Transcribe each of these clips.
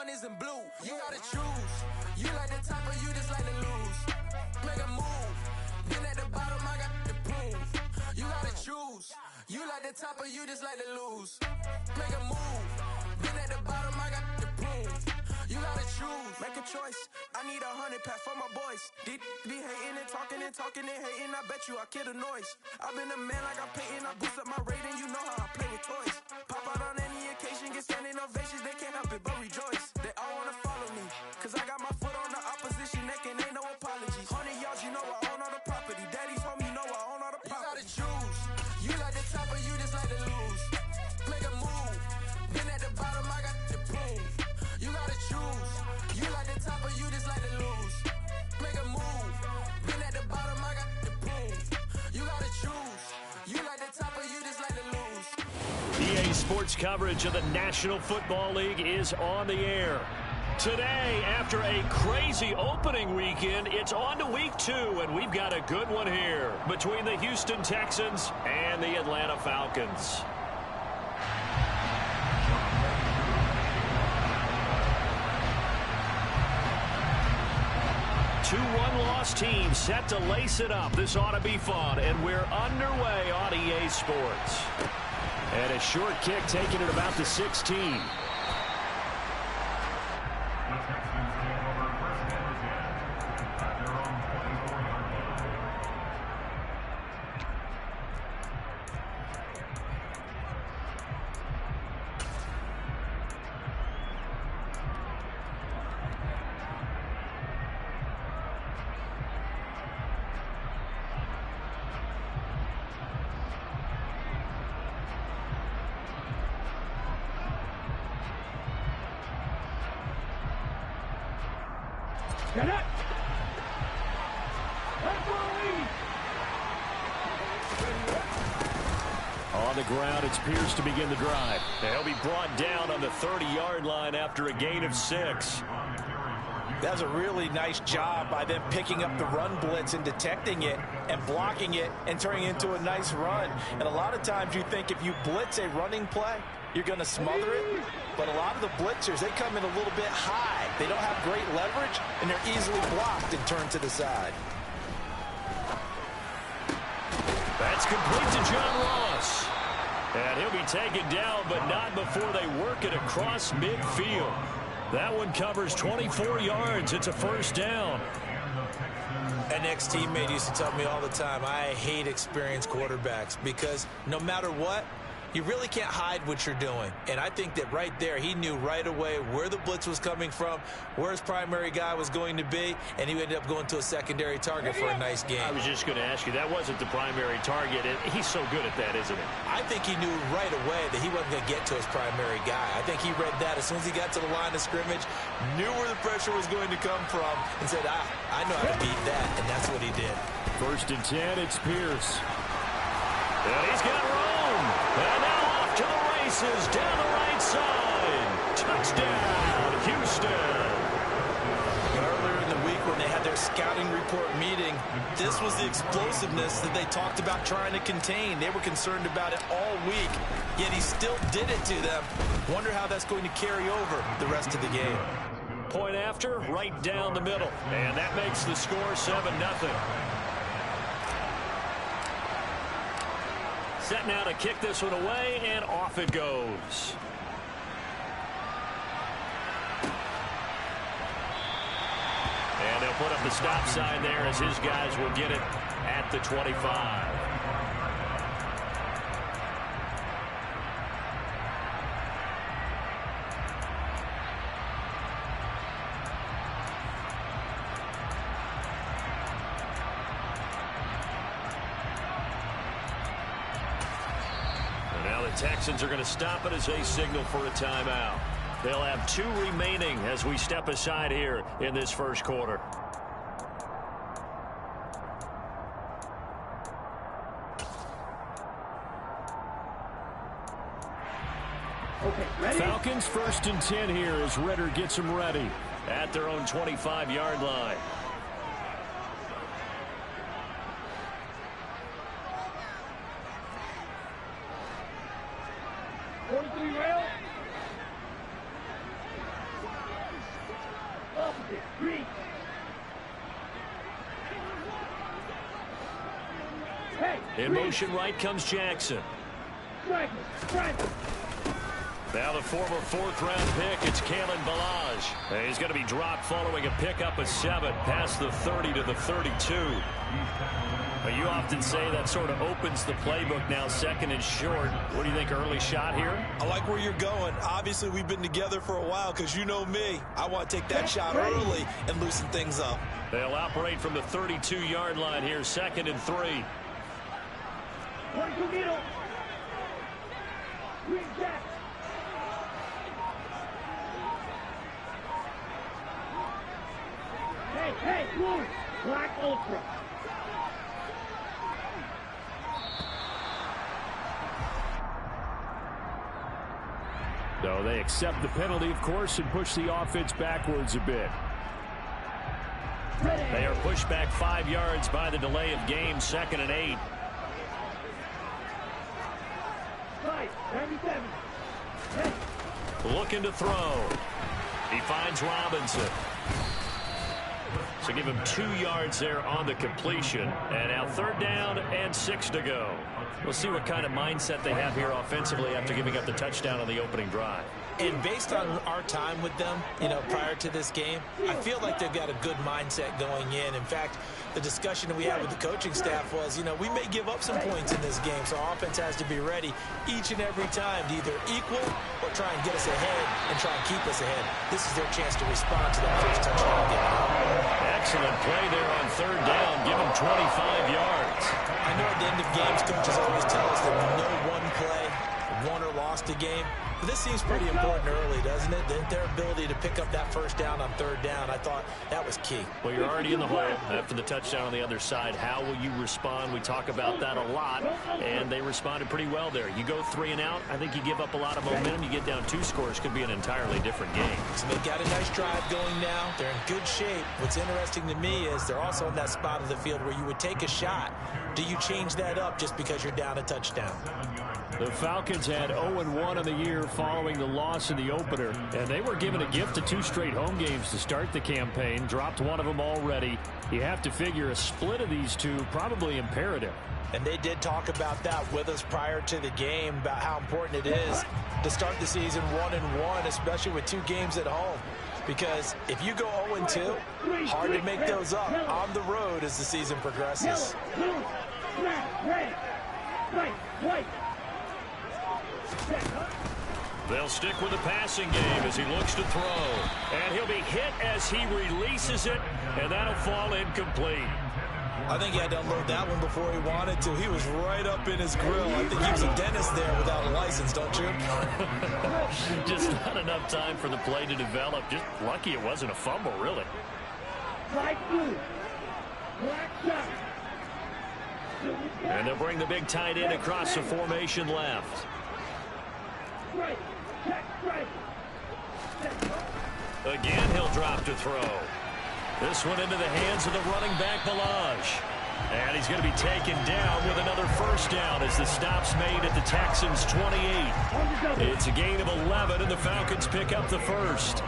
hundreds in blue. You gotta choose. You like the top or you just like to lose. Make a move. Then at the bottom, I got the proof. You gotta choose. You like the top or you just like to lose. Make a move. Then at the bottom, I got the proof. You gotta choose. Make a choice. I need 100 pack for my boys. Be hating and talking and hating. I bet you I kill the noise. I've been a man like I'm Peyton. I boost up my rating. You know how I play with toys. Pop out on any occasion, get standing ovations. They can't help it but rejoice. They all wanna follow me, cause I got my foot on the opposition neck and ain't no apologies. 100 yards, you know I own all the property. Daddy's home, you know I own all the property. You gotta choose. You like the top or you just like to lose. Make a move. Then at the bottom, I got the proof. You gotta choose. You like the top or you just like to lose. Make a move. Then at the bottom, I got the proof. You gotta choose. You like the top or you just like to lose. EA Sports coverage of the National Football League is on the air. Today, after a crazy opening weekend, it's on to week 2, and we've got a good one here between the Houston Texans and the Atlanta Falcons. 2-1 loss team set to lace it up. This ought to be fun, and we're underway on EA Sports. And a short kick taken at about the 16. Get it! On the ground, it's Pierce to begin the drive. He'll be brought down on the 30-yard line after a gain of 6. That was a really nice job by them picking up the run blitz and detecting it and blocking it and turning it into a nice run. And a lot of times you think if you blitz a running play, you're going to smother it. But a lot of the blitzers, they come in a little bit high. They don't have great leverage, and they're easily blocked and turned to the side. That's complete to John Ross. And he'll be taken down, but not before they work it across midfield. That one covers 24 yards. It's a first down. An ex-teammate used to tell me all the time, I hate experienced quarterbacks because no matter what, you really can't hide what you're doing. And I think that right there, he knew right away where the blitz was coming from, where his primary guy was going to be, and he ended up going to a secondary target for a nice game. I was just going to ask you, that wasn't the primary target. He's so good at that, isn't he? I think he knew right away that he wasn't going to get to his primary guy. I think he read that as soon as he got to the line of scrimmage, knew where the pressure was going to come from, and said, I know how to beat that, and that's what he did. 1st and 10, it's Pierce. And he's got room. And now off to the races down the right side. Touchdown, Houston. Earlier in the week when they had their scouting report meeting, this was the explosiveness that they talked about trying to contain. They were concerned about it all week, yet he still did it to them. Wonder how that's going to carry over the rest of the game. Point after, right down the middle. And that makes the score 7-0. Set now to kick this one away, and off it goes. And they'll put up the stop sign there as his guys will get it at the 25. Texans are going to stop it as they signal for a timeout. They'll have 2 remaining as we step aside here in this first quarter. Okay, ready? Falcons 1st and 10 here as Ritter gets them ready at their own 25-yard line. In motion right comes Jackson. Now the former fourth-round pick, it's Kalen Ballage. And he's going to be dropped following a pickup of 7 past the 30 to the 32. But you often say that sort of opens the playbook now, second and short. What do you think, early shot here? I like where you're going. Obviously, we've been together for a while because you know me. I want to take that shot early and loosen things up. They'll operate from the 32-yard line here, second and 3. Hey, blue, black ultra. No, they accept the penalty, of course, and push the offense backwards a bit. They are pushed back 5 yards by the delay of game, second and 8. 97. Looking to throw. He finds Robinson. So give him 2 yards there on the completion. And now 3rd down and 6 to go. We'll see what kind of mindset they have here offensively after giving up the touchdown on the opening drive. And based on our time with them, prior to this game, I feel like they've got a good mindset going in. In fact, the discussion that we had with the coaching staff was, we may give up some points in this game, so our offense has to be ready each and every time to either equal or try and get us ahead and try and keep us ahead. This is their chance to respond to that first touchdown game. Excellent play there on 3rd down. Give them 25 yards. I know at the end of games, coaches always tell us that no one play won or lost a game. But this seems pretty important early, doesn't it? Their ability to pick up that first down on 3rd down, I thought that was key. Well, you're already in the hole after the touchdown on the other side. How will you respond? We talk about that a lot, and they responded pretty well there. You go 3 and out, I think you give up a lot of momentum. You get down 2 scores, could be an entirely different game. So they got a nice drive going now. They're in good shape. What's interesting to me is they're also in that spot of the field where you would take a shot. Do you change that up just because you're down a touchdown? The Falcons had 0-1 in the year following the loss in the opener, and they were given a gift of 2 straight home games to start the campaign. Dropped one of them already. You have to figure a split of these two probably imperative. And they did talk about that with us prior to the game, about how important it is to start the season 1-1, especially with 2 games at home. Because if you go 0-2, hard to make those up on the road as the season progresses. They'll stick with the passing game as he looks to throw. And he'll be hit as he releases it, and that'll fall incomplete. I think he had to unload that one before he wanted to. He was right up in his grill. I think he was a dentist there without a license, don't you? Just not enough time for the play to develop. Just lucky it wasn't a fumble, really. And they'll bring the big tight end across the formation left. Again, he'll drop to throw. This one into the hands of the running back, Ballage. And he's going to be taken down with another first down as the stop's made at the Texans' 28. It's a gain of 11, and the Falcons pick up the first.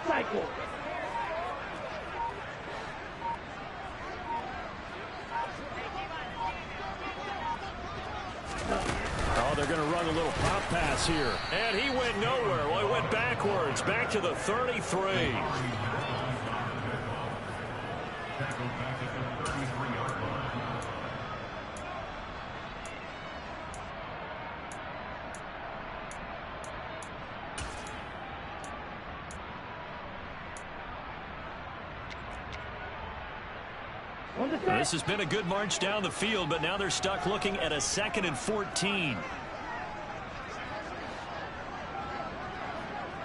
Cycle. Oh, they're going to run a little pop pass here. And he went nowhere. Well, he went backwards, back to the 33. This has been a good march down the field, but now they're stuck looking at a 2nd and 14.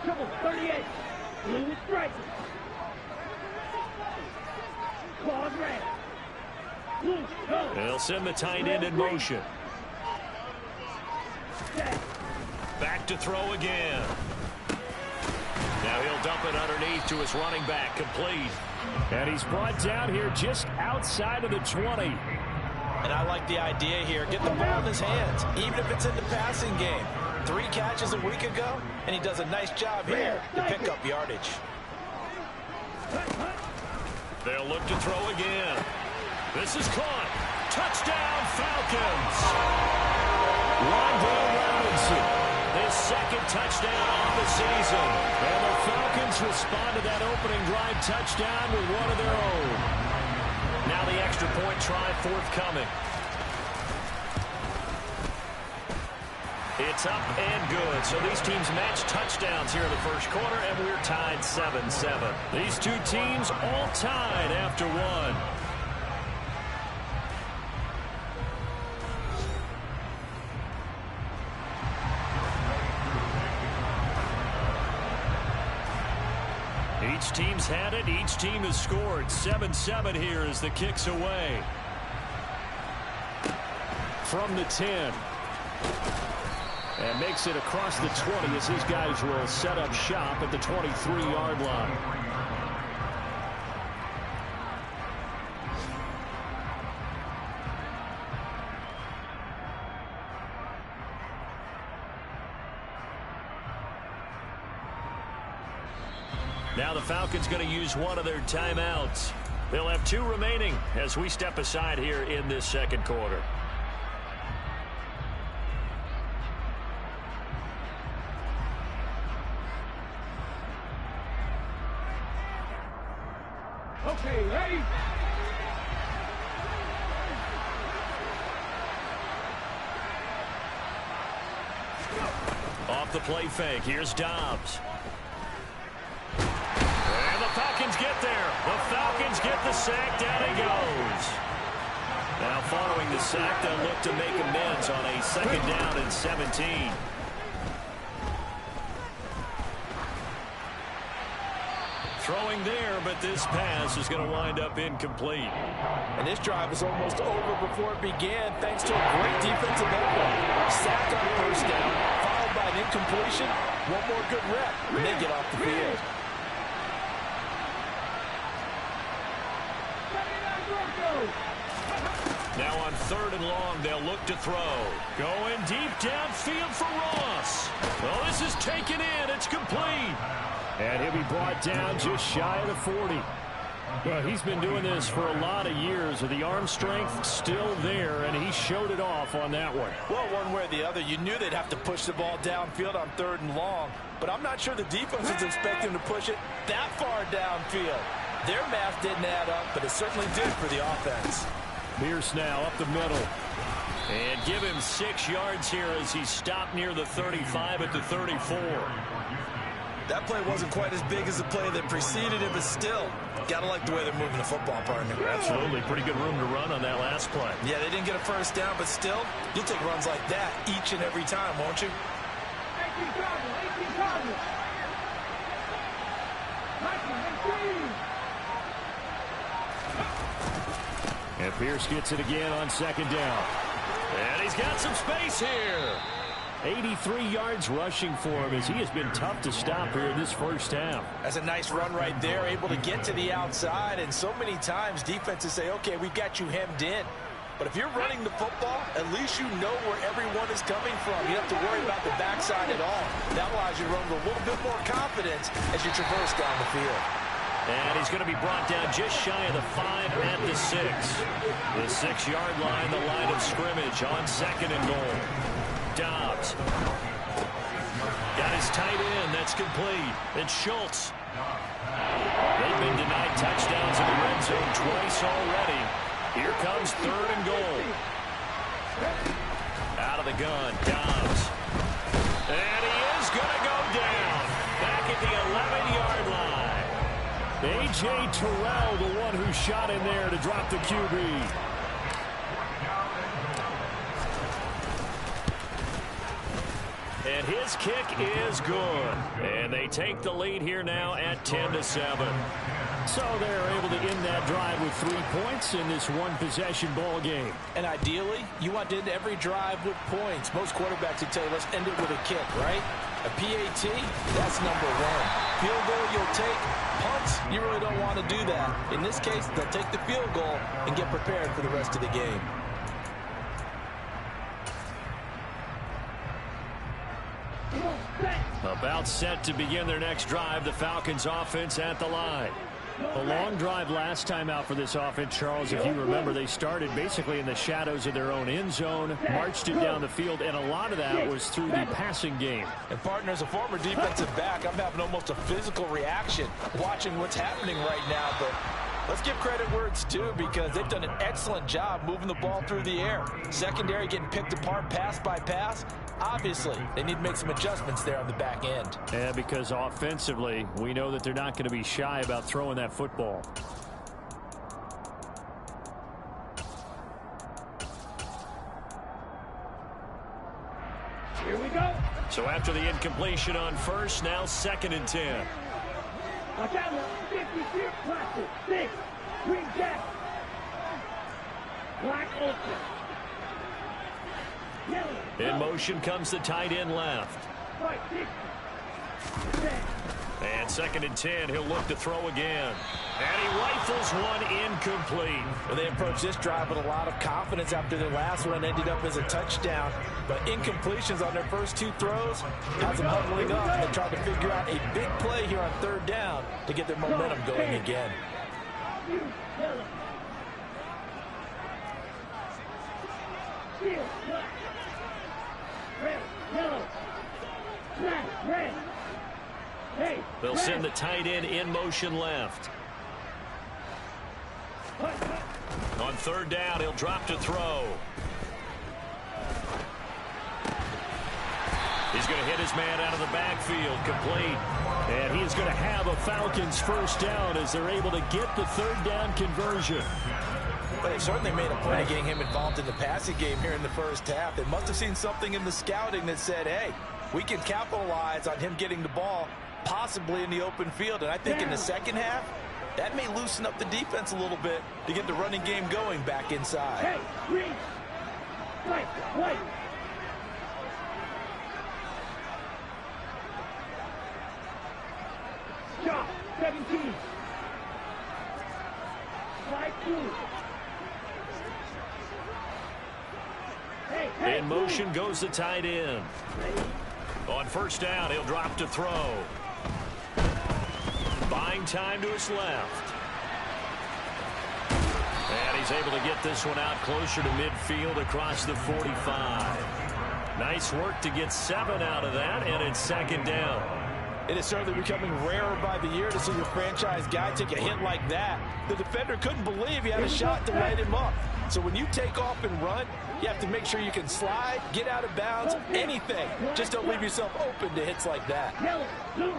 Trouble 38. Blue is striking. Claws red. Blue, go. They'll send the tight end in motion. Back to throw again. Now he'll dump it underneath to his running back, complete. And he's brought down here just outside of the 20. And I like the idea here. Get the ball in his hands, even if it's in the passing game. 3 catches a week ago, and he does a nice job here to pick up yardage. They'll look to throw again. This is caught. Touchdown, Falcons. Wan'Dale Robinson, his second touchdown on the season. And the Falcons respond to that opening drive touchdown with one of their own. Now the extra point try forthcoming. It's up and good. So these teams match touchdowns here in the first quarter, and we're tied 7-7. These two teams all tied after one. Each team's had it. Each team has scored. 7-7 here as the kick's away. From the 10. And makes it across the 20 as his guys will set up shop at the 23-yard line. Now the Falcons going to use one of their timeouts. They'll have 2 remaining as we step aside here in this second quarter. Okay, ready? Off the play fake, here's Dobbs. And the Falcons get there. The Falcons get the sack, down he goes. Now following the sack, they'll look to make amends on a second down and 17. Throwing there, but this pass is going to wind up incomplete. And this drive was almost over before it began thanks to a great defensive effort. Sack on first down, followed by an incompletion. One more good rep, and they get off the field. Now on 3rd and long, they'll look to throw. Going deep downfield for Ross. Well, this is taken in. It's complete. And he'll be brought down just shy of the 40. Well, he's been doing this for a lot of years with the arm strength still there, and he showed it off on that one. Well, one way or the other, you knew they'd have to push the ball downfield on 3rd and long, but I'm not sure the defense was expecting to push it that far downfield. Their math didn't add up, but it certainly did for the offense. Pierce now up the middle. And give him 6 yards here as he stopped near the 35 at the 34. That play wasn't quite as big as the play that preceded it, but still, gotta like the way they're moving the football, partner. Absolutely. Pretty good room to run on that last play. Yeah, they didn't get a first down, but still, you'll take runs like that each and every time, won't you? 18 Cardinals. And Pierce gets it again on 2nd down. And he's got some space here. 83 yards rushing for him as he has been tough to stop here in this first half. That's a nice run right there, able to get to the outside. And so many times defenses say, okay, we've got you hemmed in. But if you're running the football, at least you know where everyone is coming from. You don't have to worry about the backside at all. That allows you to run with a little bit more confidence as you traverse down the field. And he's going to be brought down just shy of the 5 at the 6. The 6-yard line, the line of scrimmage on 2nd and goal. Dobbs. Got his tight end. That's complete. It's Schultz. They've been denied touchdowns in the red zone twice already. Here comes 3rd and goal. Out of the gun, Dobbs. And he is going to go down. Back at the 11-yard line. A.J. Terrell, the one who shot in there to drop the QB. And his kick is good. And they take the lead here now at 10-7. So they're able to end that drive with 3 points in this one-possession ball game. And ideally, you want to end every drive with points. Most quarterbacks would tell you, let's end it with a kick, right? A PAT, that's number 1. Field goal you'll take. Punts, you really don't want to do that. In this case, they'll take the field goal and get prepared for the rest of the game. About set to begin their next drive. The Falcons offense at the line. A long drive last time out for this offense, Charles. If you remember, they started basically in the shadows of their own end zone, marched it down the field, and a lot of that was through the passing game. And partner, as a former defensive back, I'm having almost a physical reaction watching what's happening right now. But let's give credit where it's due, because they've done an excellent job moving the ball through the air. Secondary getting picked apart pass by pass. Obviously, they need to make some adjustments there on the back end. Yeah, because offensively, we know that they're not going to be shy about throwing that football. Here we go. So after the incompletion on first, now 2nd and 10. Watch out, 50 clear plastic. 6. Green jack. Black ultra. In motion comes the tight end left. And 2nd and 10, he'll look to throw again. And he rifles one incomplete. Well, they approached this drive with a lot of confidence after their last one ended up as a touchdown. But incompletions on their first 2 throws has them huddling up. And they're trying to figure out a big play here on 3rd down to get their momentum going again. They'll send the tight end in motion left. On 3rd down, he'll drop to throw. He's going to hit his man out of the backfield, complete. And he's going to have a Falcons first down as they're able to get the 3rd down conversion. But they certainly made a point of getting him involved in the passing game here in the first half. They must have seen something in the scouting that said, hey, we can capitalize on him getting the ball possibly in the open field. And I think in the second half, that may loosen up the defense a little bit to get the running game going back inside. Hey, green. White. Shot, 17. Slide 2. In motion goes the tight end. On 1st down, he'll drop to throw. Buying time to his left. And he's able to get this one out closer to midfield across the 45. Nice work to get 7 out of that, and it's 2nd down. It is certainly becoming rarer by the year to see your franchise guy take a hit like that. The defender couldn't believe he had a shot to light him up. So when you take off and run, you have to make sure you can slide, get out of bounds, anything. Just don't leave yourself open to hits like that. Yellow, blue.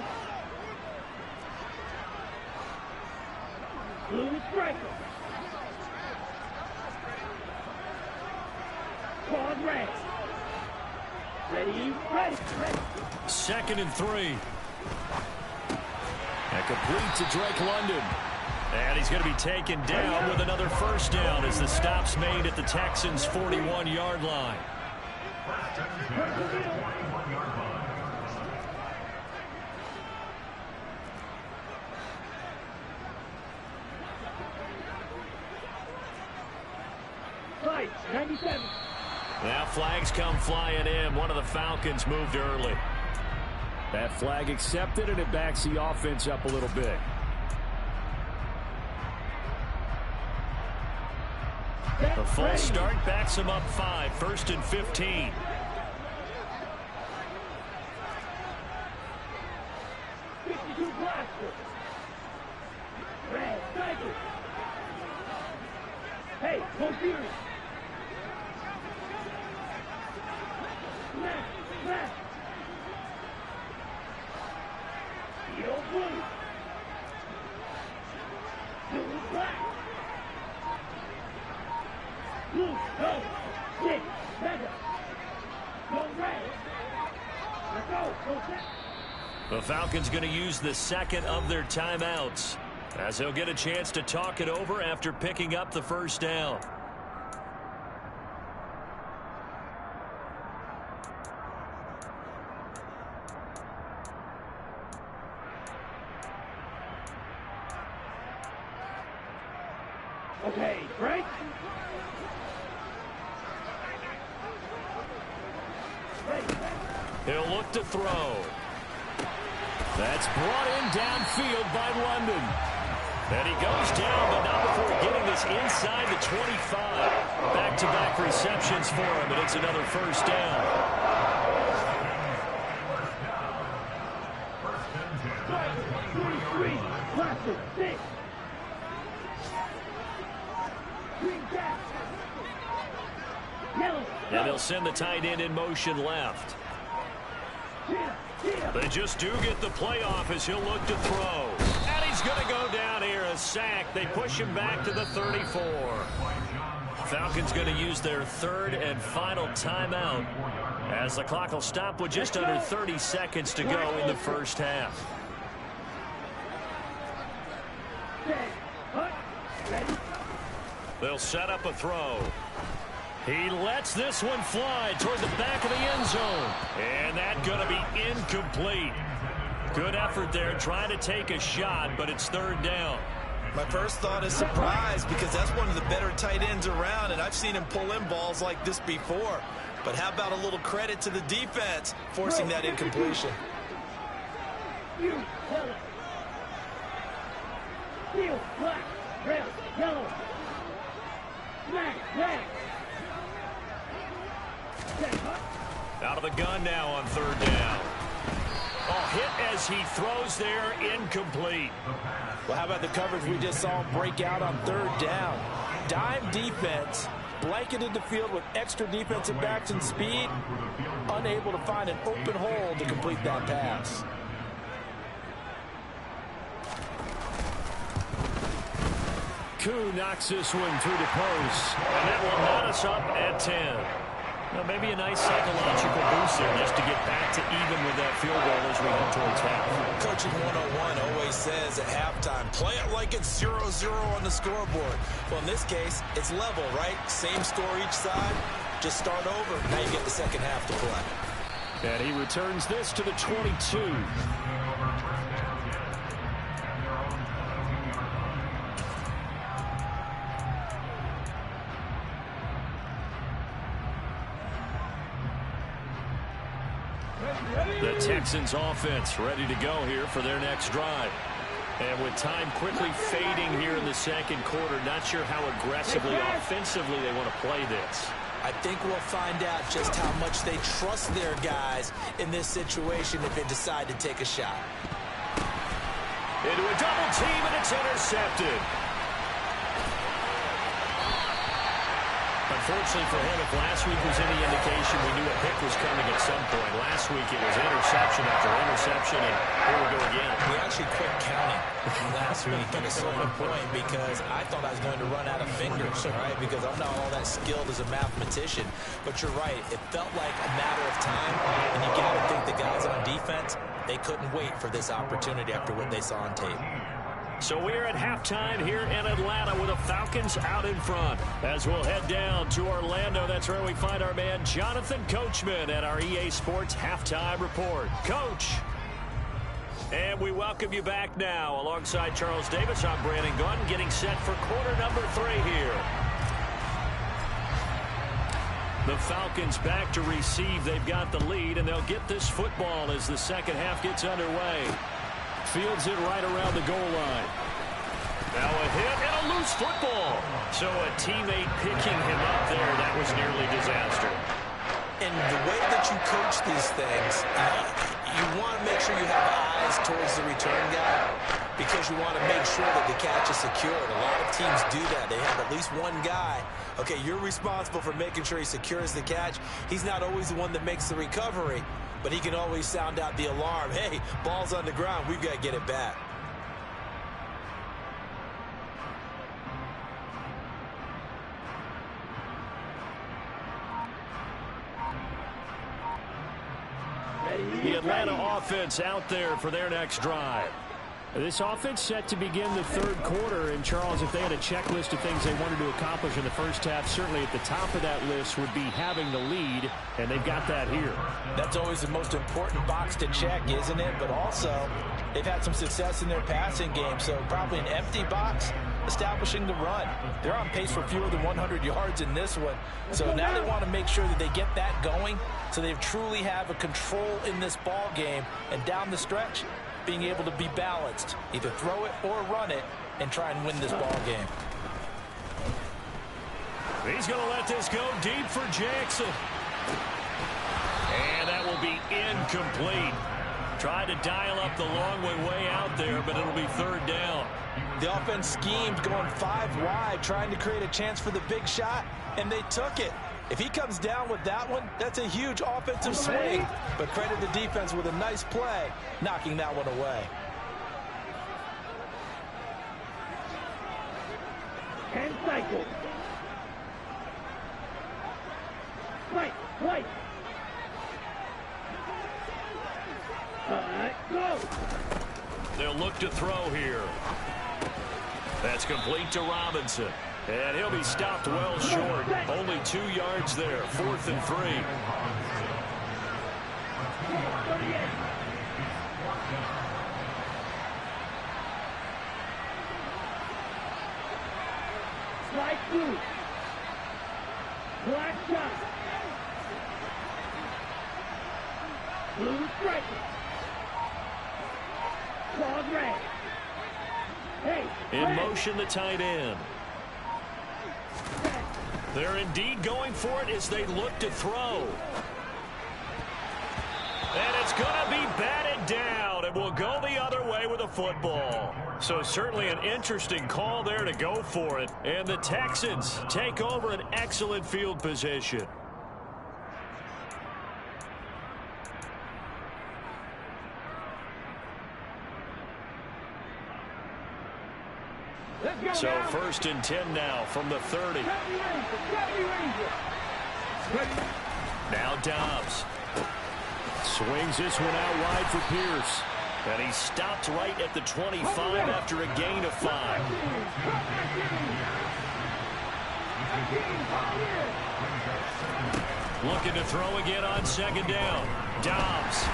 Blue striker. Quad red. Ready. 2nd and 3. And complete to Drake London. And he's going to be taken down with another first down as the stop's made at the Texans' 41-yard line. Right, 97. Now flags come flying in. One of the Falcons moved early. That flag accepted, and it backs the offense up a little bit. A false start backs him up 5. 1st and 15. Red, striker. Hey, no fury. Left. Yellow blue. Blue black. Blue, go. 6, 7. Go red. Let's go. Go set. The Falcons going to use the 2nd of their timeouts as they'll get a chance to talk it over after picking up the first down. Okay, break. He'll look to throw. That's brought in downfield by London. And he goes down, but not before getting this inside the 25. Back-to-back receptions for him, and it's another first down. And they'll send the tight end in motion left. They just do get the playoff as he'll look to throw. And he's going to go down here, a sack. They push him back to the 34. Falcons going to use their third and final timeout as the clock will stop with just under 30 seconds to go in the first half. They'll set up a throw. He lets this one fly toward the back of the end zone. And that's going to be incomplete. Good effort there trying to take a shot, but it's third down. My first thought is surprise because that's one of the better tight ends around, and I've seen him pull in balls like this before. But how about a little credit to the defense forcing that incompletion? Black, red, yellow. Black, black. Out of the gun now on third down. Oh, hit as he throws there, incomplete. Well, how about the coverage we just saw him break out on third down? Dime defense, blanketed the field with extra defensive backs and speed, unable to find an open hole to complete that pass. Koo knocks this one through the post, and that will knot us up at 10. Well, maybe a nice psychological boost there just to get back to even with that field goal as we head towards half. Coaching 101 always says at halftime, play it like it's 0-0 on the scoreboard. Well, in this case, it's level, right? Same score each side. Just start over. Now you get the second half to play. And he returns this to the 22. The Texans offense ready to go here for their next drive. And with time quickly fading here in the second quarter, not sure how aggressively, offensively they want to play this. I think we'll find out just how much they trust their guys in this situation if they decide to take a shot. Into a double team, and it's intercepted. Unfortunately for him, if last week was any indication, we knew a pick was coming at some point. Last week it was interception after interception, and here we go again. We actually quit counting last week at a certain point because I thought I was going to run out of fingers, right? Because I'm not all that skilled as a mathematician. But you're right. It felt like a matter of time, and you got to think the guys on defense, they couldn't wait for this opportunity after what they saw on tape. So we're at halftime here in Atlanta with the Falcons out in front. As we'll head down to Orlando, that's where we find our man Jonathan Coachman at our EA Sports Halftime Report. Coach! And we welcome you back now. Alongside Charles Davis, I'm Brandon Gunn, getting set for quarter number 3 here. The Falcons back to receive. They've got the lead, and they'll get this football as the second half gets underway. Fields it right around the goal line. Now a hit and a loose football. So a teammate picking him up there, that was nearly disaster. And the way that you coach these things, you want to make sure you have eyes towards the return guy because you want to make sure that the catch is secured. A lot of teams do that. They have at least one guy. Okay, you're responsible for making sure he secures the catch. He's not always the one that makes the recovery, but he can always sound out the alarm. Hey, ball's on the ground. We've got to get it back. The Atlanta offense out there for their next drive. This offense set to begin the third quarter, and Charles, if they had a checklist of things they wanted to accomplish in the first half, certainly at the top of that list would be having the lead, and they've got that here. That's always the most important box to check, isn't it? But also, they've had some success in their passing game, so probably an empty box, establishing the run. They're on pace for fewer than 100 yards in this one, so now they want to make sure that they get that going so they truly have a control in this ball game, and down the stretch, being able to be balanced. Either throw it or run it and try and win this ball game. He's going to let this go deep for Jackson. And that will be incomplete. Tried to dial up the long way out there, but it'll be third down. The offense schemed going 5 wide, trying to create a chance for the big shot, and they took it. If he comes down with that one, that's a huge offensive swing. But credit the defense with a nice play, knocking that one away. And cycle. Play. Go. They'll look to throw here. That's complete to Robinson. And he'll be stopped well short. Only 2 yards there. 4th and 3. Slide through. Black shot. Blue striker. Claude red. Hey. In motion, the tight end. They're indeed going for it as they look to throw. And it's going to be batted down. It will go the other way with a football. So certainly an interesting call there to go for it. And the Texans take over an excellent field position. So 1st and 10 now from the 30. Now Dobbs. Swings this one out wide for Pierce. And he stopped right at the 25 after a gain of 5. Looking to throw again on 2nd down. Dobbs.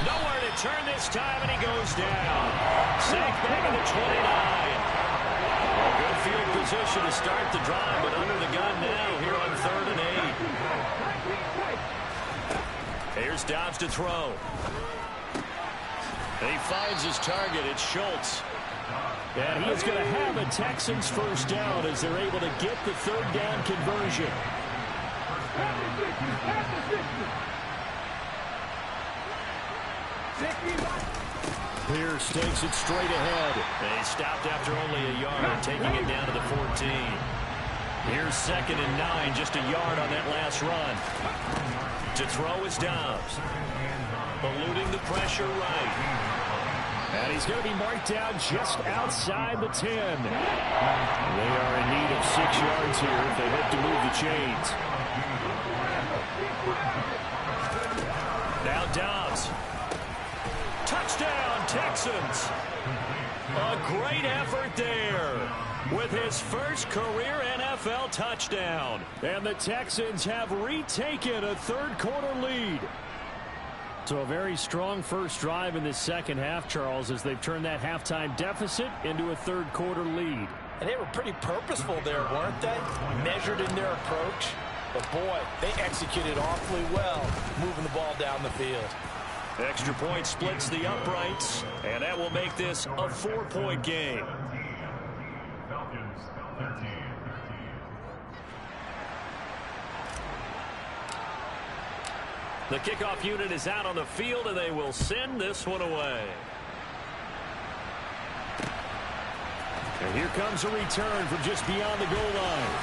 Nowhere to turn this time, and he goes down. Sacked back at the 29. A good field position to start the drive, but under the gun now here on 3rd and 8. Here's Dobbs to throw. And he finds his target. It's Schultz. And he is going to have a Texans first down as they're able to get the 3rd down conversion. Pierce takes it straight ahead. They stopped after only a yard, taking it down to the 14. Here's 2nd and 9, just a yard on that last run. To throw is Dobbs. Eluding the pressure right. And he's going to be marked down just outside the 10. They are in need of 6 yards here if they hope to move the chains. Now Dobbs. Touchdown, Texans. A great effort there with his first career NFL touchdown. And the Texans have retaken a 3rd quarter lead. So a very strong first drive in the second half, Charles, as they've turned that halftime deficit into a 3rd quarter lead. And they were pretty purposeful there, weren't they? Measured in their approach. But boy, they executed awfully well, moving the ball down the field. Extra point splits the uprights, and that will make this a 4-point game. The kickoff unit is out on the field, and they will send this one away. And here comes a return from just beyond the goal line.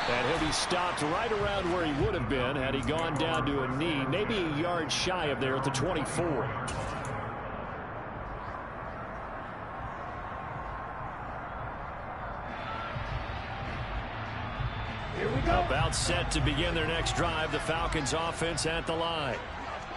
And he'll be stopped right around where he would have been had he gone down to a knee, maybe a yard shy of there at the 24. Here we go. About set to begin their next drive, the Falcons offense at the line.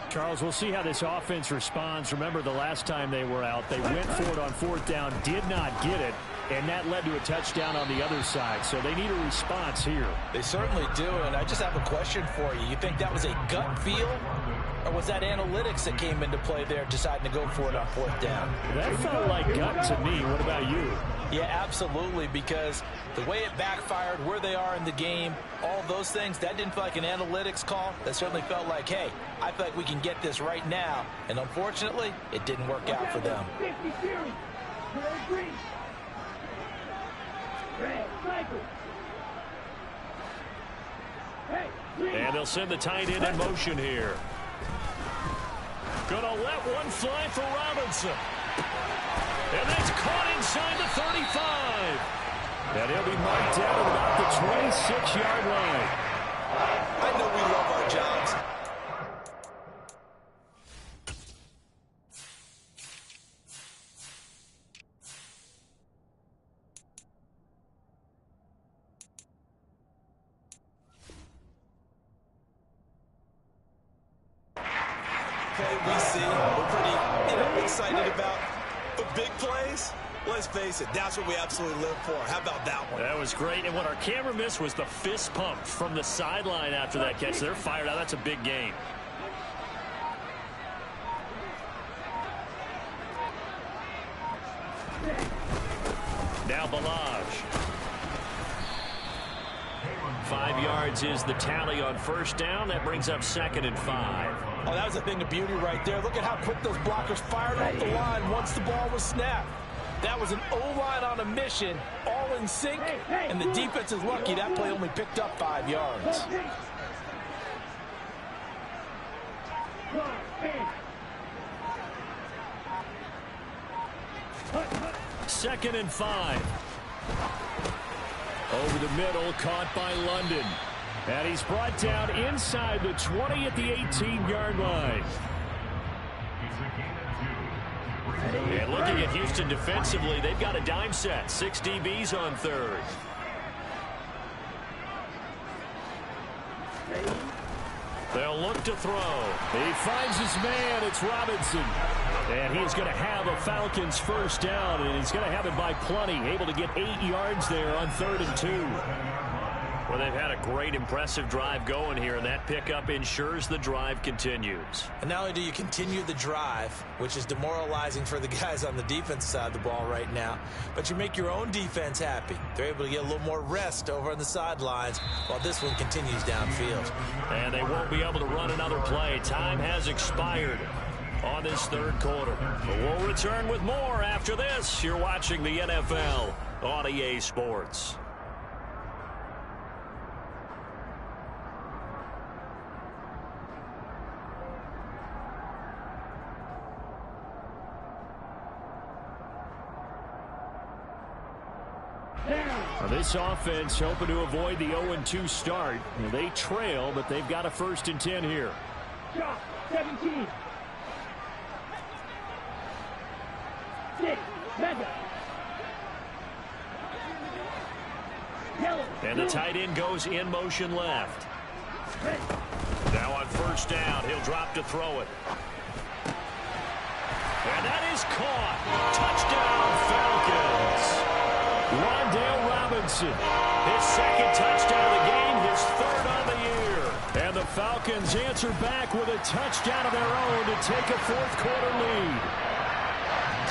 Charles, we'll see how this offense responds. Remember the last time they were out, they went for it on 4th down, did not get it. and that led to a touchdown on the other side. So they need a response here. They certainly do, and I just have a question for you. You think that was a gut feel, or was that analytics that came into play there deciding to go for it on 4th down? That felt like gut to me. What about you? Yeah, absolutely, because the way it backfired, where they are in the game, all those things, that didn't feel like an analytics call. That certainly felt like, hey, I feel like we can get this right now. And unfortunately, it didn't work out for them. 50 series. Green. Red, cycle. Hey, green. And they'll send the tight end in motion here. Gonna let one fly for Robinson. And that's caught inside the 35. And he'll be marked down at about the 26-yard line. I know we love our jobs. Okay, we see we're pretty excited about the big plays. Let's face it, that's what we absolutely live for. How about that one? That was great. And what our camera missed was the fist pump from the sideline after that catch. They're fired out. That's a big gain. Now Balaj. 5 yards is the tally on 1st down. That brings up 2nd and 5. Oh, that was a thing of beauty right there. Look at how quick those blockers fired off the line once the ball was snapped. That was an O-line on a mission, all in sync, and the defense is lucky that play only picked up 5 yards. 2nd and 5. Over the middle, caught by London. And he's brought down inside the 20 at the 18-yard line. And looking at Houston defensively, they've got a dime set. 6 DBs on 3rd. They'll look to throw. He finds his man. It's Robinson. And he's going to have a Falcons 1st down, and he's going to have it by plenty. Able to get 8 yards there on 3rd and 2. Well, they've had a great, impressive drive going here, and that pickup ensures the drive continues. And not only do you continue the drive, which is demoralizing for the guys on the defense side of the ball right now, but you make your own defense happy. They're able to get a little more rest over on the sidelines while this one continues downfield. And they won't be able to run another play. Time has expired on this 3rd quarter. But we'll return with more after this. You're watching the NFL on EA Sports. Now this offense hoping to avoid the 0-2 start. They trail, but they've got a 1st and 10 here. Drop, 17. 6, mega. And the tight end goes in motion left. Now on 1st down, he'll drop to throw it. And that is caught. Touchdown, Falcons. Wan'Dale Robinson, his 2nd touchdown of the game, his 3rd on the year. And the Falcons answer back with a touchdown of their own to take a 4th quarter lead.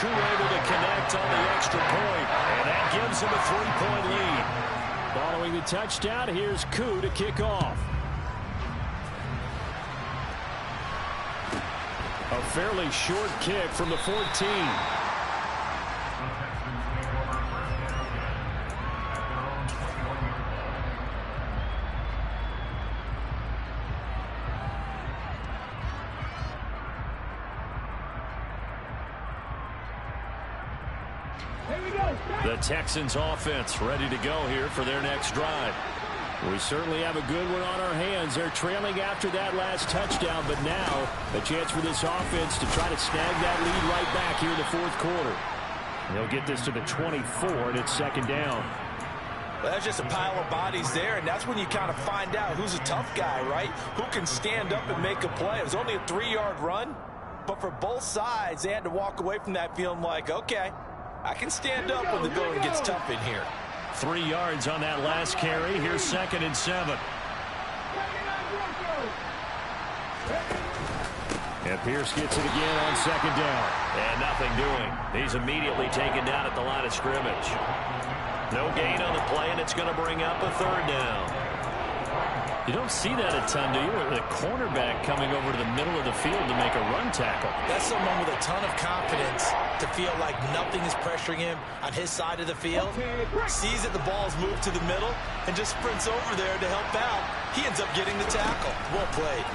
Koo able to connect on the extra point, and that gives him a 3-point lead. Following the touchdown, here's Koo to kick off. A fairly short kick from the 14. The Texans offense ready to go here for their next drive. We certainly have a good one on our hands. They're trailing after that last touchdown, but now a chance for this offense to try to snag that lead right back here in the 4th quarter. They'll get this to the 24, and it's 2nd down. Well, that's just a pile of bodies there, and that's when you kind of find out who's a tough guy, right? Who can stand up and make a play. It was only a 3-yard run, but for both sides, they had to walk away from that feeling like, okay, I can stand up when the going gets tough in here. 3 yards on that last carry. Here's 2nd and 7. And Pierce gets it again on 2nd down. And nothing doing. He's immediately taken down at the line of scrimmage. No gain on the play, and it's going to bring up a 3rd down. You don't see that a ton, do you? With a cornerback coming over to the middle of the field to make a run tackle. That's someone with a ton of confidence to feel like nothing is pressuring him on his side of the field. Sees that the ball's moved to the middle and just sprints over there to help out. He ends up getting the tackle. Well played.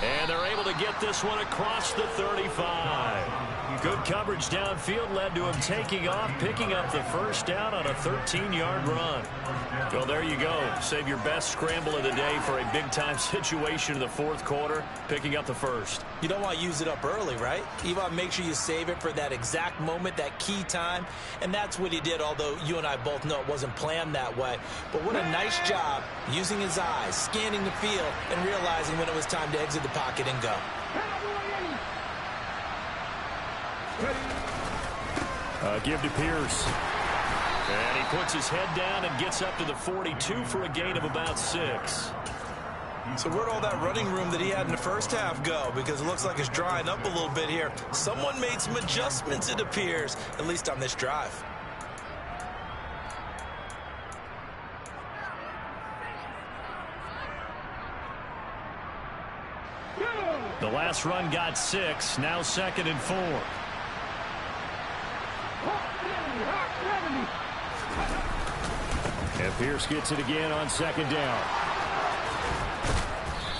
And they're able to get this one across the 35. Good coverage downfield led to him taking off, picking up the 1st down on a 13-yard run. Well, there you go. Save your best scramble of the day for a big-time situation in the 4th quarter, picking up the 1st. You don't want to use it up early, right? You want to make sure you save it for that exact moment, that key time, and that's what he did, although you and I both know it wasn't planned that way. But what a nice job using his eyes, scanning the field, and realizing when it was time to exit the pocket and go. Give to Pierce. And he puts his head down and gets up to the 42 for a gain of about 6. So where'd all that running room that he had in the 1st half go? Because it looks like it's drying up a little bit here. Someone made some adjustments, it appears, at least on this drive. The last run got 6, now 2nd and 4. And Pierce gets it again on 2nd down.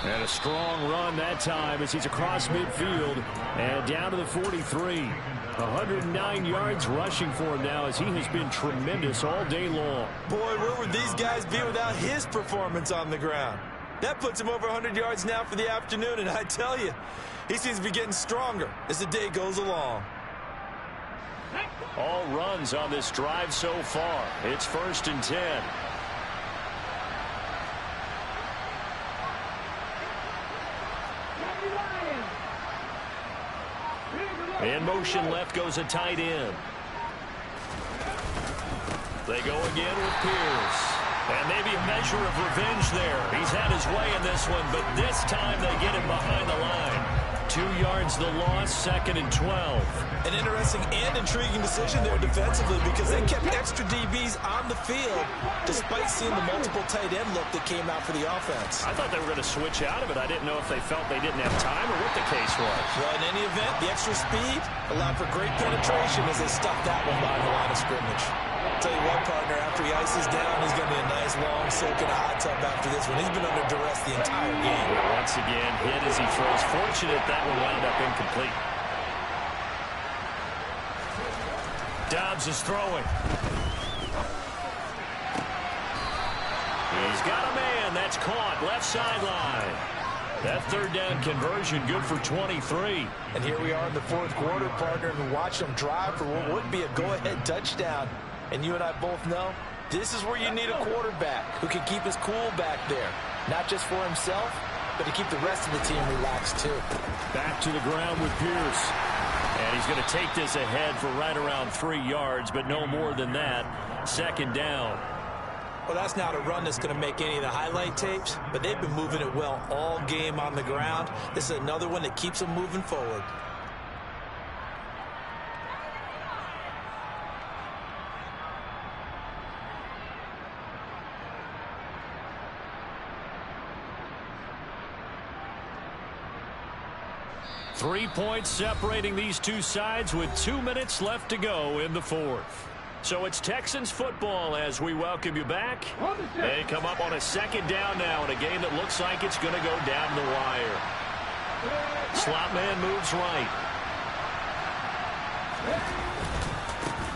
And a strong run that time as he's across midfield and down to the 43. 109 yards rushing for him now as he has been tremendous all day long. Boy, where would these guys be without his performance on the ground? That puts him over 100 yards now for the afternoon, and I tell you, he seems to be getting stronger as the day goes along. All runs on this drive so far. It's 1st and 10. In motion left goes a tight end. They go again with Pierce. And maybe a measure of revenge there. He's had his way in this one, but this time they get him behind the line. 2 yards the loss, 2nd and 12. An interesting and intriguing decision there defensively because they kept extra DBs on the field despite seeing the multiple tight end look that came out for the offense. I thought they were going to switch out of it. I didn't know if they felt they didn't have time or what the case was. Well, in any event, the extra speed allowed for great penetration as they stuffed that one behind the line of scrimmage. Tell you what, partner, after he ices down, he's going to be a nice long soak in a hot tub after this one. He's been under duress the entire game. Once again, hit as he throws. Fortunate that one wound up incomplete. Dobbs is throwing. He's got a man. That's caught. Left sideline. That 3rd down conversion good for 23. And here we are in the 4th quarter, partner, and watch them drive for what would be a go-ahead touchdown. And you and I both know this is where you need a quarterback who can keep his cool back there. Not just for himself, but to keep the rest of the team relaxed too. Back to the ground with Pierce. And he's going to take this ahead for right around 3 yards, but no more than that. 2nd down. Well, that's not a run that's going to make any of the highlight tapes, but they've been moving it well all game on the ground. This is another one that keeps them moving forward. Three points separating these two sides with 2 minutes left to go in the 4th. So it's Texans football as we welcome you back. They come up on a 2nd down now in a game that looks like it's going to go down the wire. Slot man moves right.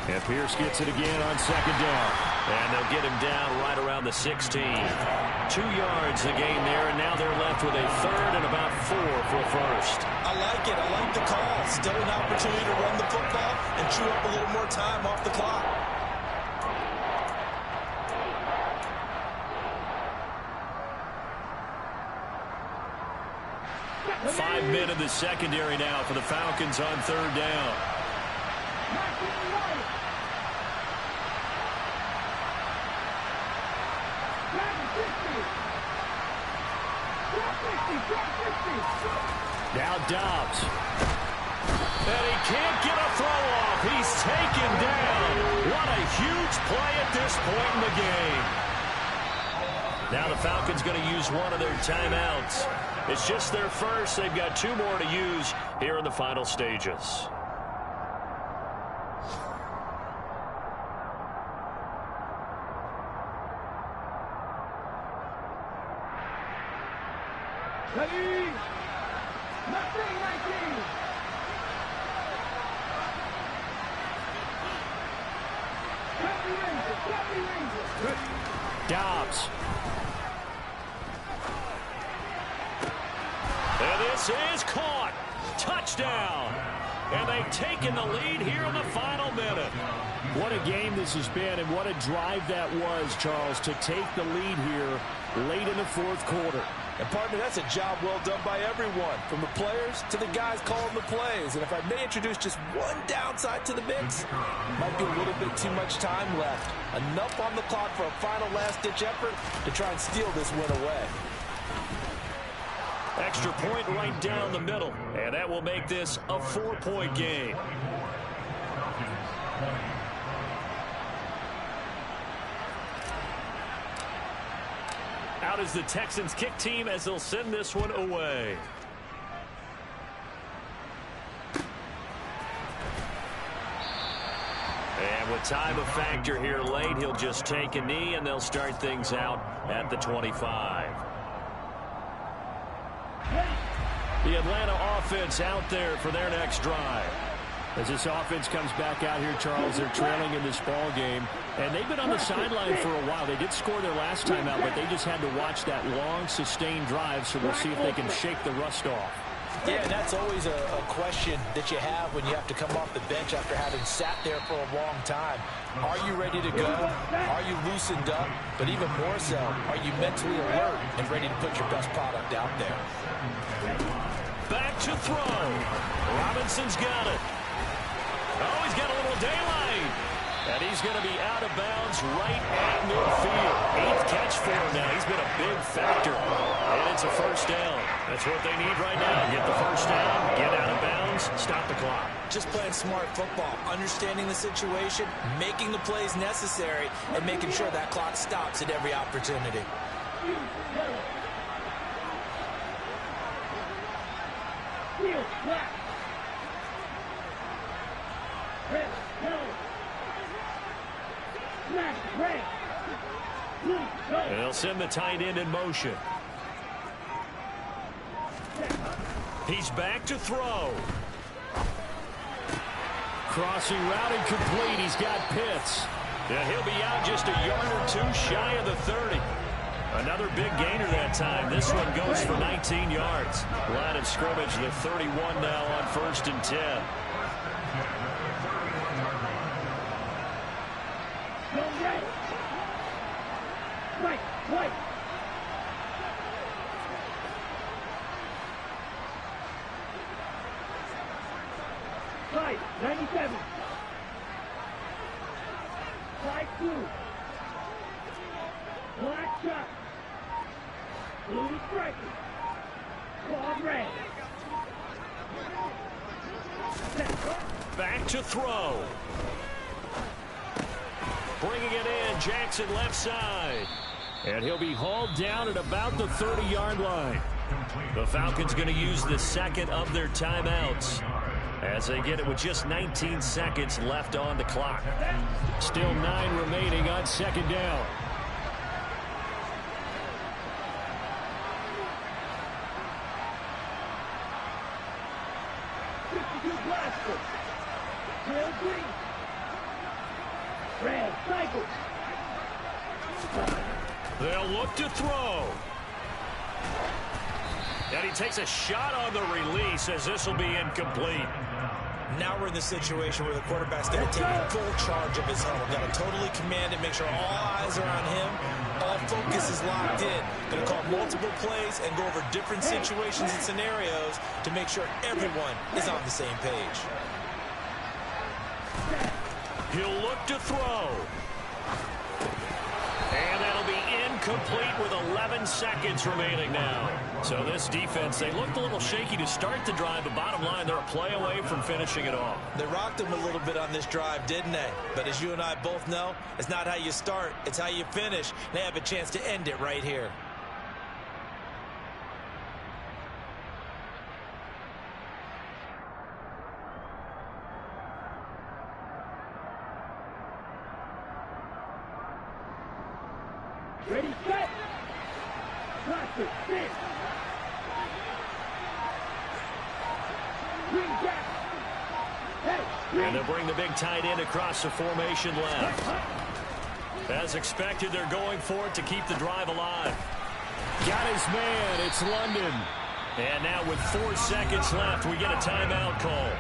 And Pierce gets it again on 2nd down. And they'll get him down right around the 16. 2 yards the gain there, and now they're left with a 3rd and about 4 for a 1st. I like it. I like the call. Still an opportunity to run the football and chew up a little more time off the clock. men in the secondary now for the Falcons on third down. Now Dobbs. And he can't get a throw off. He's taken down. What a huge play at this point in the game. Now the Falcons going to use one of their timeouts. It's just their first. They've got 2 more to use here in the final stages. Ready? Nothing, 19. Copy Rangers. Dobbs. And this is caught. Touchdown. And they've taken the lead here in the final minute. What a game this has been, and what a drive that was, Charles, to take the lead here late in the fourth quarter. And, partner, that's a job well done by everyone, from the players to the guys calling the plays. And if I may introduce just one downside to the mix, might be a little bit too much time left. Enough on the clock for a final last-ditch effort to try and steal this win away. Extra point right down the middle, and that will make this a 4-point game. Out is the Texans kick team as they'll send this one away. And with time a factor here late, he'll just take a knee, and they'll start things out at the 25. The Atlanta offense out there for their next drive. As this offense comes back out here, Charles, they're trailing in this ball game. And they've been on the sideline for a while. They did score their last time out, but they just had to watch that long, sustained drive, so we'll see if they can shake the rust off. Yeah, and that's always a question that you have when you have to come off the bench after having sat there for a long time. Are you ready to go? Are you loosened up? But even more so, are you mentally alert and ready to put your best product out there? Back to throw. Robinson's got it. Oh, he's got a little daylight. And he's going to be out of bounds right at midfield. 8th catch for him now. He's been a big factor. And it's a first down. That's what they need right now. Get the first down, get out of bounds, stop the clock. Just playing smart football, understanding the situation, making the plays necessary, and making sure that clock stops at every opportunity. And they'll send the tight end in motion. He's back to throw. Crossing route incomplete. He's got Pitts. And he'll be out just a yard or two shy of the 30. Another big gainer that time. This one goes for 19 yards. Line of scrimmage, the 31 now on 1st and 10. Right. Right, 97. Slide 2. Black shot. Blue striker. Claw red. Back to throw. Bringing it in, Jackson left side. And he'll be hauled down at about the 30-yard line. The Falcons going to use the second of their timeouts as they get it with just 19 seconds left on the clock. Still 9 remaining on second down. Red cycle. They'll look to throw. And he takes a shot on the release as this will be incomplete. Now we're in the situation where the quarterback's got to take full charge of his huddle. Got to totally command it, make sure all eyes are on him. All focus is locked in. Going to call multiple plays and go over different situations and scenarios to make sure everyone is on the same page. He'll look to throw. And that'll be incomplete with 11 seconds remaining now. So this defense, they looked a little shaky to start the drive, but bottom line, they're a play away from finishing it off. They rocked him a little bit on this drive, didn't they? But as you and I both know, it's not how you start, it's how you finish. They have a chance to end it right here. Ready, set. Cluster, sit. Green gap. Hey, And they'll bring the big tight end across the formation left. As expected, they're going for it to keep the drive alive. Got his man. It's London. And now with 4 seconds left, we get a timeout call.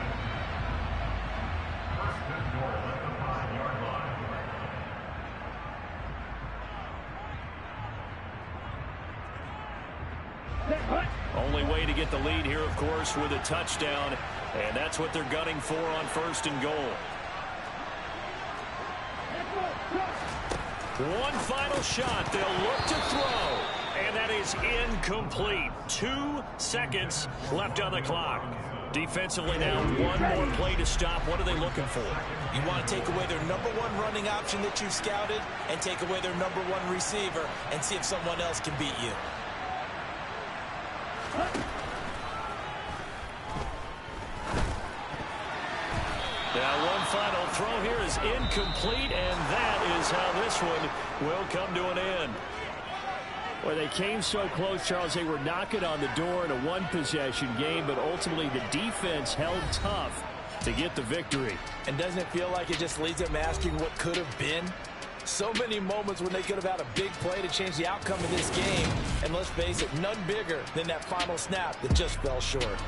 Only way to get the lead here, of course, with a touchdown. And that's what they're gunning for on 1st and goal. One final shot. They'll look to throw. And that is incomplete. 2 seconds left on the clock. Defensively now, one more play to stop. What are they looking for? You want to take away their #1 running option that you've scouted and take away their #1 receiver and see if someone else can beat you. Now one final throw here is incomplete, and that is how this one will come to an end. Well, they came so close, Charles. They were knocking on the door in a one-possession game, but ultimately the defense held tough to get the victory. And doesn't it feel like it just leads them asking what could have been? So many moments when they could have had a big play to change the outcome of this game. And let's face it, none bigger than that final snap that just fell short.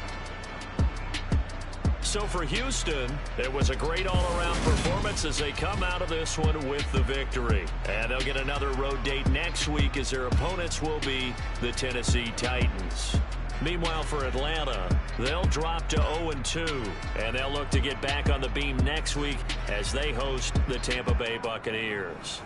So for Houston, it was a great all-around performance as they come out of this one with the victory. And they'll get another road date next week as their opponents will be the Tennessee Titans. Meanwhile, for Atlanta, they'll drop to 0-2, and they'll look to get back on the beam next week as they host the Tampa Bay Buccaneers.